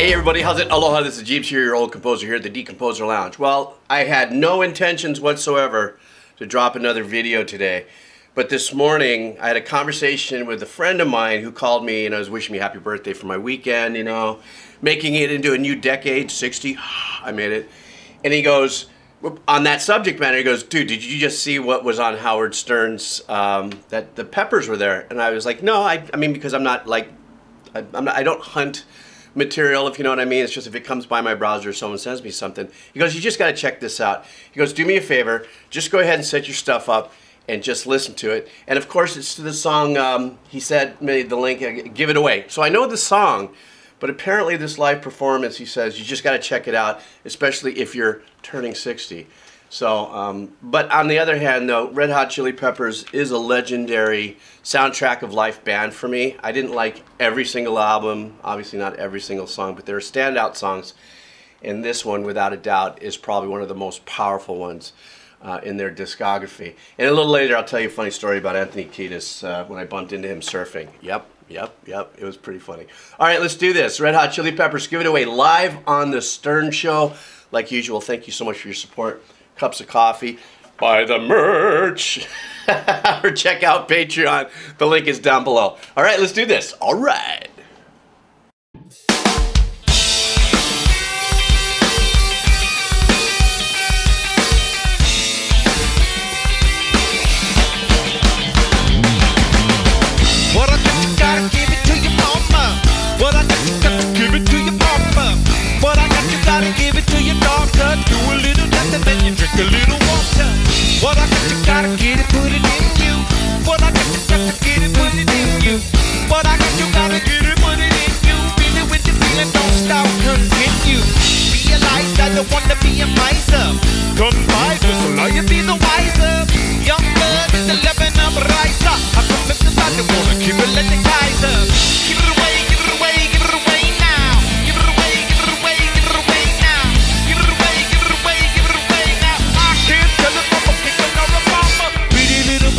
Hey everybody, how's it? Aloha, this is Jeeps here, your old composer here at the Decomposer Lounge. Well, I had no intentions whatsoever to drop another video today, but this morning I had a conversation with a friend of mine who called me and was wishing me happy birthday for my weekend, you know, making it into a new decade, 60, I made it. And he goes, on that subject matter, he goes, dude, did you just see what was on Howard Stern's, that the peppers were there? And I was like, no, I mean, because I'm not like, I don't hunt material, if you know what I mean. It's just if it comes by my browser or someone sends me something. He goes, you just got to check this out. He goes, do me a favor, just go ahead and set your stuff up and just listen to it. And of course, it's to the song, he said, made the link, Give It Away. So I know the song, but apparently this live performance, he says, you just got to check it out, especially if you're turning 60. So, but on the other hand, though, Red Hot Chili Peppers is a legendary soundtrack of life band for me. I didn't like every single album, obviously not every single song, but there are standout songs. And this one, without a doubt, is probably one of the most powerful ones in their discography. And a little later, I'll tell you a funny story about Anthony Kiedis when I bumped into him surfing. Yep. It was pretty funny. All right, let's do this. Red Hot Chili Peppers, Give It Away, live on the Stern Show. Like usual, thank you so much for your support. Cups of coffee, buy the merch, or check out Patreon. The link is down below. All right, let's do this. All right. What I got, you gotta give it to your mama. What I got, you got to give it to your papa. What I got, you gotta give it to your daughter. Do a little nothing, then you drink a little water. What I got, you gotta get it, put it in you. What I got, you got to get it, put it in you. What I got, you gotta get it, put it in you. Feel it with the feeling, don't stop, continue. Realize I don't wanna be a miser. Come by, just allow you be the wiser. Young blood is the loving of riser. I come if the side, wanna keep it like the Kaiser. Give it away, give it away, give it away now. Give it away, give it away, give it away now. Give it away, give it away, give it away now. I can't tell it from a pickle or a bomber. Pretty little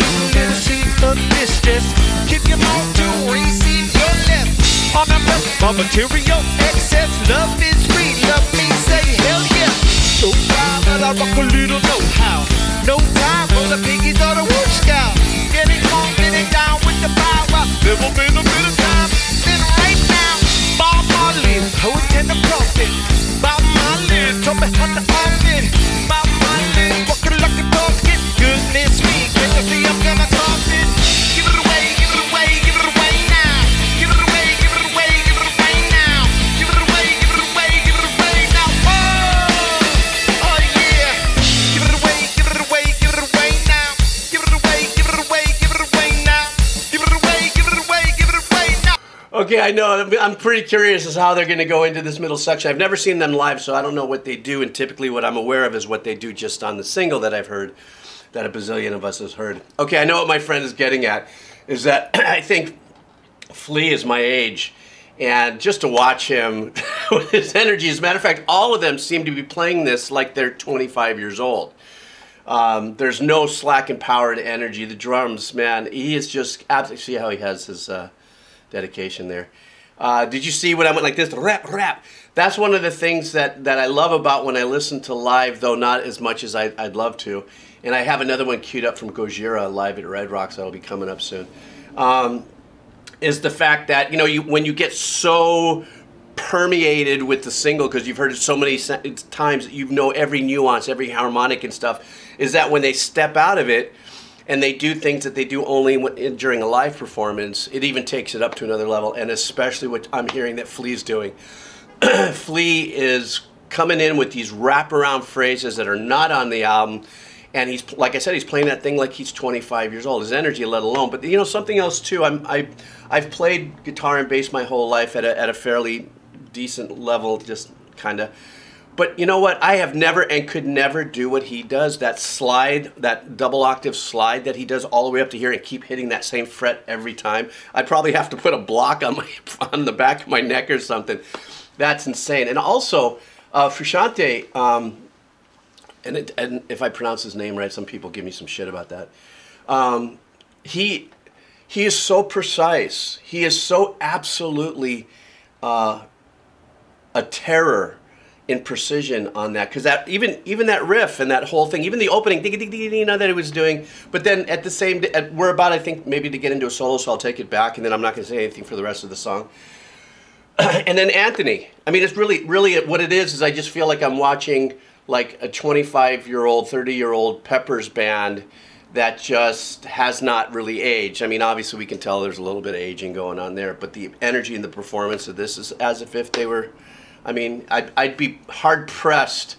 scene of distress. Keep your mouth to receive your left. On a best of material excess. Love is free, love me, say hell yeah. So proud that I rock a little know-how. No time for the piggies or the wolf scout. Getting on, getting down with the power. Never been a bit of time than right now. Bob Marley, poet and a prophet. Bob Marley, told me how to off it. Bob Marley, walking like a pumpkin. Goodness me, can't you see I'm gonna toss it? Give it away, give it away, give it away now. Give it away, give it away, give it away now. Give it away, give it away, give it away now. Oh yeah. Give it away, give it away, give it away now. Give it away, give it away, give it away now. Give it away, give it away, give it away now. Okay, I know. I'm pretty curious as to how they're going to go into this middle section. I've never seen them live, so I don't know what they do. And typically what I'm aware of is what they do just on the single that I've heard, that a bazillion of us has heard. Okay, I know what my friend is getting at, is that I think Flea is my age. And just to watch him with his energy, as a matter of fact, all of them seem to be playing this like they're 25 years old. There's no slack in power to energy. The drums, man, he is just absolutely, see how he has his dedication there. Did you see when I went like this, rap, rap? That's one of the things that I love about when I listen to live, though not as much as I'd love to. And I have another one queued up from Gojira live at Red Rocks that'll be coming up soon. Is the fact that, you know, when you get so permeated with the single, because you've heard it so many times, you know every nuance, every harmonic and stuff, is that when they step out of it and they do things that they do only during a live performance, it even takes it up to another level, and especially what I'm hearing that Flea's doing. Flea is coming in with these wraparound phrases that are not on the album, and he's, like I said, he's playing that thing like he's 25 years old. His energy, let alone. But you know, something else too. I've played guitar and bass my whole life at a fairly decent level, just kind of. But you know what? I have never and could never do what he does. That slide, that double octave slide that he does all the way up to here and keep hitting that same fret every time. I'd probably have to put a block on the back of my neck or something. That's insane. And also, Frusciante, and if I pronounce his name right, some people give me some shit about that. He is so precise. He is so absolutely a terror in precision on that, because that even that riff and that whole thing, even the opening, you know, that he was doing. But then at the same, we're about, I think, maybe to get into a solo, so I'll take it back, and then I'm not going to say anything for the rest of the song. And then Anthony, I mean, it's really what it is I just feel like I'm watching like a 25-year-old, 30-year-old Peppers band that just has not really aged. I mean, obviously we can tell there's a little bit of aging going on there, but the energy and the performance of this is as if they were, I mean, I'd be hard-pressed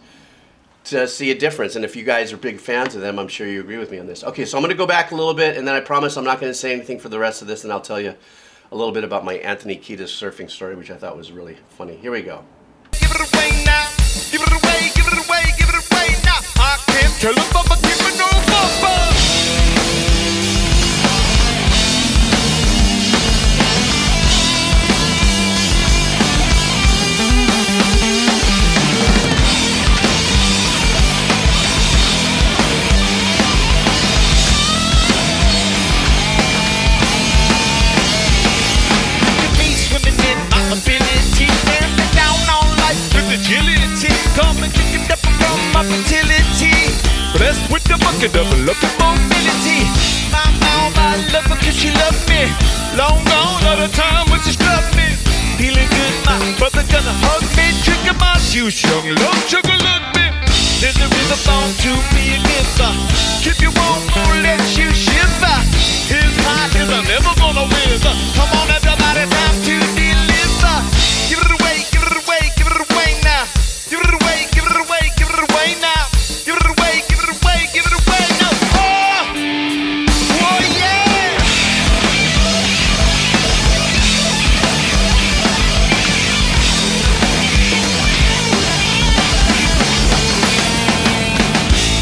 to see a difference. And if you guys are big fans of them, I'm sure you agree with me on this. Okay, so I'm going to go back a little bit, and then I promise I'm not going to say anything for the rest of this, and I'll tell you a little bit about my Anthony Kiedis surfing story, which I thought was really funny. Here we go. Give it away now. Give it away, give it away, give it away now. I can't tell them, but give it no bumper. Blessed with the bucket of lucky mobility. My love her cause she loved me. Long gone all the time when she struck me. Feeling good, my brother gonna hug me. Drinking my juice, young love, sugar love me. There's a river bound to be a giver. Keep you warm, won't let you shiver. His hot is I'm never gonna wither. Come on everybody, time to deliver. Give it away, give it away, give it away now. Give it away, give it away, give it away now. Give it away, give it away, give it away now. Oh yeah!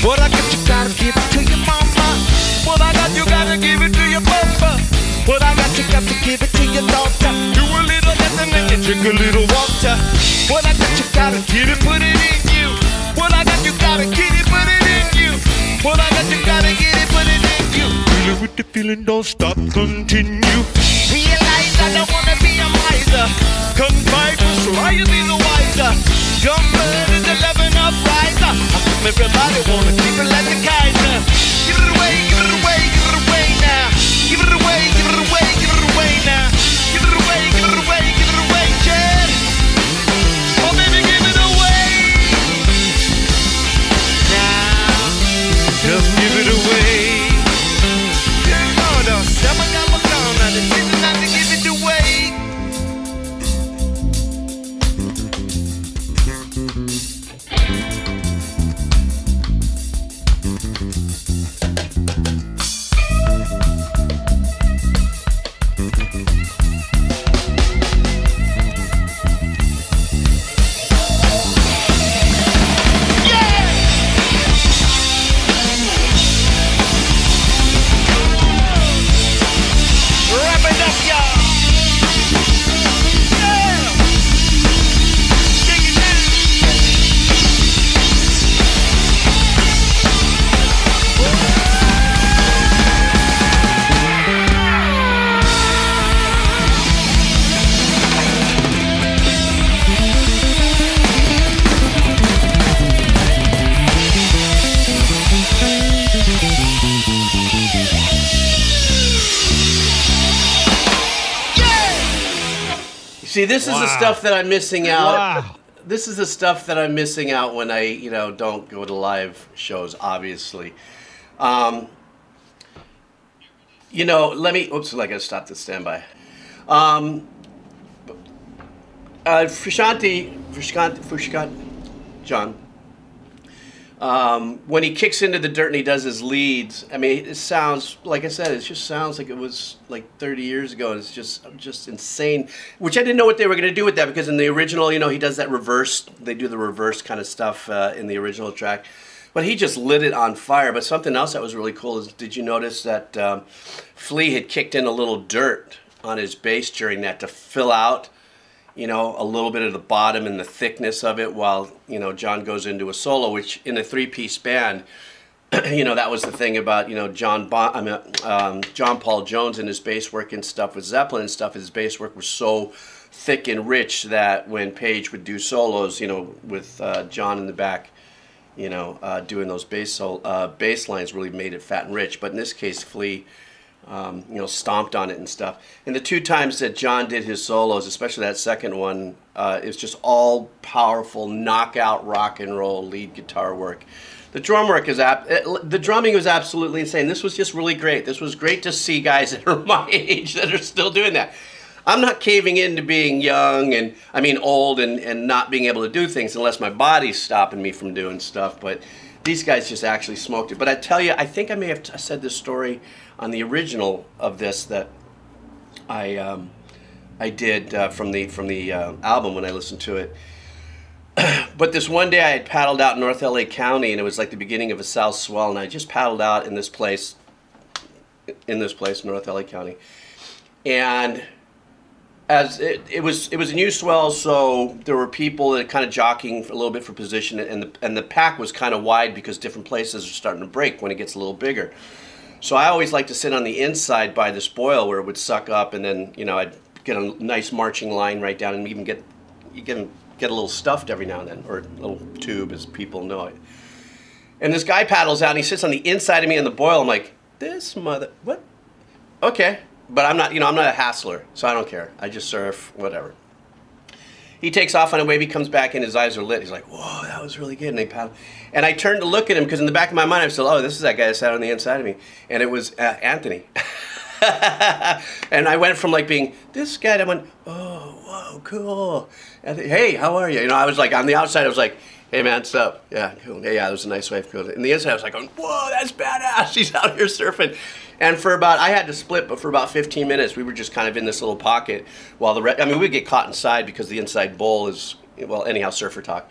What I got, you gotta give it to your mama. What I got, you gotta give it to your papa. What I got, you got to give it to your daughter. Do a little lesson and you drink a little water. What I got, you gotta get it, put it in you. What I got, you gotta get it, put it in you. What I got, you gotta get it, put it in you. Feel it with the feeling, don't stop, continue. Realize I don't wanna be a miser. Confide, so I be the wiser. Young blood is a loving upriser. Everybody wanna keep it like the Kaiser. Give it away, give it away, give it away now. Give it away, give it away, give it away now. Give it away, give it away, give it away, Chad. Oh baby, give it away. Now, just give it away. No, no, never got my gun. Now the reason not to give it away. See, this is the stuff that I'm missing out. Wow. This is the stuff that I'm missing out when I, you know, don't go to live shows, obviously. You know, let me, oops, I gotta stop the standby. Frusciante, John, when he kicks into the dirt and he does his leads, I mean, it sounds, like I said, it just sounds like it was like 30 years ago. And it's just insane, which I didn't know what they were going to do with that, because in the original, you know, he does that reverse, they do the reverse kind of stuff in the original track. But he just lit it on fire. But something else that was really cool is, did you notice that Flea had kicked in a little dirt on his bass during that to fill out, you know, a little bit of the bottom and the thickness of it while, you know, John goes into a solo, which in a three-piece band, you know, that was the thing about, you know, John Paul Jones and his bass work and stuff with Zeppelin and stuff. His bass work was so thick and rich that when Page would do solos, you know, with John in the back, you know, doing those bass lines really made it fat and rich. But in this case, Flea, you know, stomped on it and stuff. And the 2 times that John did his solos, especially that second one, it was just all powerful knockout rock and roll lead guitar work. The drum work is the drumming was absolutely insane. This was just really great. This was great to see guys that are my age that are still doing that. I'm not caving into being young and, I mean, old and not being able to do things unless my body's stopping me from doing stuff. But these guys just actually smoked it. But I tell you, I think I may have said this story on the original of this that I did from the album when I listened to it. But this one day I had paddled out in North LA County, and it was like the beginning of a south swell, and I just paddled out in this place, North LA County. And as it was a new swell, so there were people that kind of jockeying a little bit for position, and the pack was kind of wide because different places are starting to break when it gets a little bigger. So I always like to sit on the inside by the spoil where it would suck up, and then, you know, I'd get a nice marching line right down, and even get a little stuffed every now and then, or a little tube, as people know it. And this guy paddles out, and he sits on the inside of me in the boil. I'm like, this mother, what? Okay, but I'm not, you know, I'm not a hassler, so I don't care. I just surf, whatever. He takes off on a wave. He comes back, and his eyes are lit. He's like, whoa, that was really good. And they paddle. And I turned to look at him because in the back of my mind, I said, oh, this is that guy that sat on the inside of me, and it was Anthony. And I went from like being this guy to went, oh, whoa, cool. And hey, how are you? You know, I was like on the outside, I was like, hey man, what's up? Yeah, cool. Yeah, it was a nice wave, cool. And the inside, I was like, whoa, that's badass. He's out here surfing. And for about, I had to split, but for about 15 minutes, we were just kind of in this little pocket while the rest, I mean, we'd get caught inside because the inside bowl is, well, anyhow, surfer talk.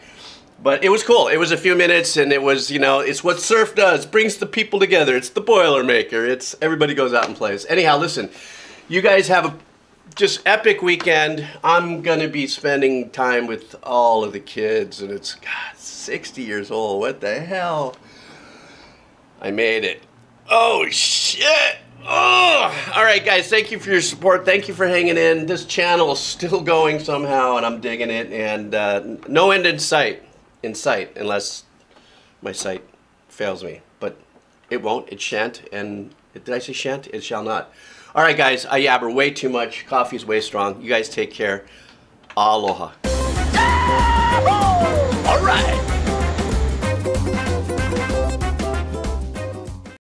But it was cool. It was a few minutes, and it was, you know, it's what surf does. Brings the people together. It's the Boilermaker. It's everybody goes out and plays. Anyhow, listen, you guys have a just epic weekend. I'm going to be spending time with all of the kids, and it's, God, 60 years old. What the hell? I made it. Oh, shit. Oh, all right, guys, thank you for your support. Thank you for hanging in. This channel is still going somehow, and I'm digging it, and no end in sight. Unless my sight fails me, but it won't, it shan't, and did I say shan't? It shall not. All right, guys, I yabber way too much. Coffee's way strong. You guys take care. Aloha. All right.